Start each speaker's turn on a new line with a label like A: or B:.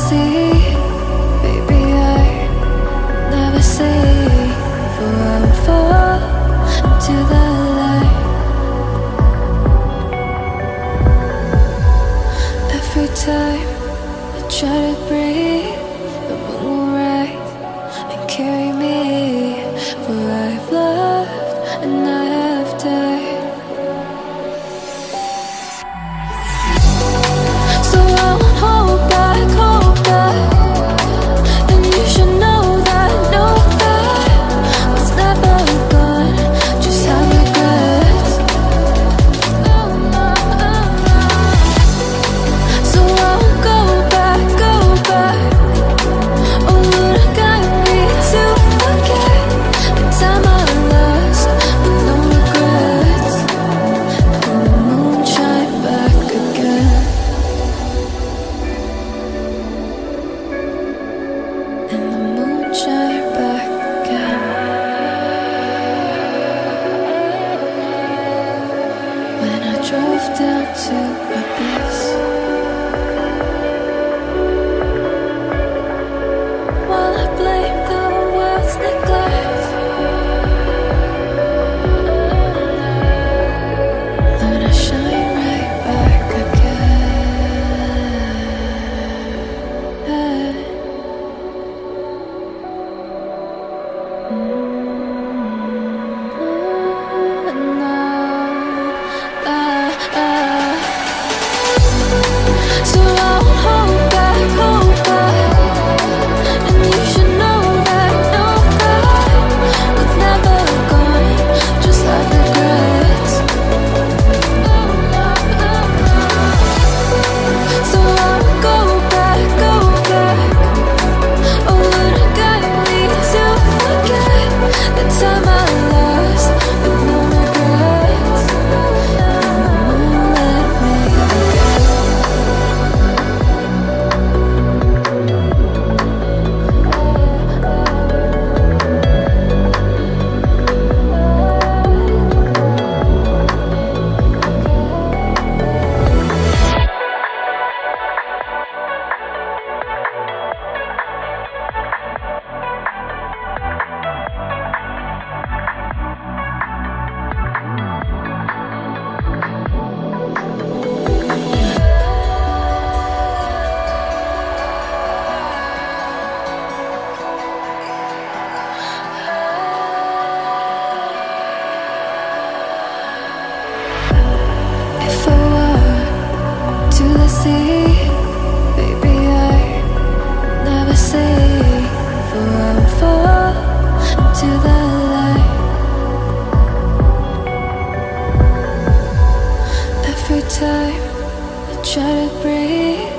A: sea, baby, I never say, for I will fall into the light. Every time I try to breathe, the moon will rise and carry me, for I've loved and I have died. So I won't hold back, and you should know that what's never gone just have regrets. So I won't go back. Oh, would I guide me to forget the time I lost with no regrets, and the moon shine back again. And the moon shine back again. When I drove down to abyss, while I blame the world's neglect, then I shine right back again. So I won't hold back, and you should know that what's never gone just like regrets. So I won't go back. Oh, would I guide me to forget the time I lost with no regrets, and the moon let me again. If I were to the sea, baby, I never say, for I will fall into the light. Every time I try to breathe,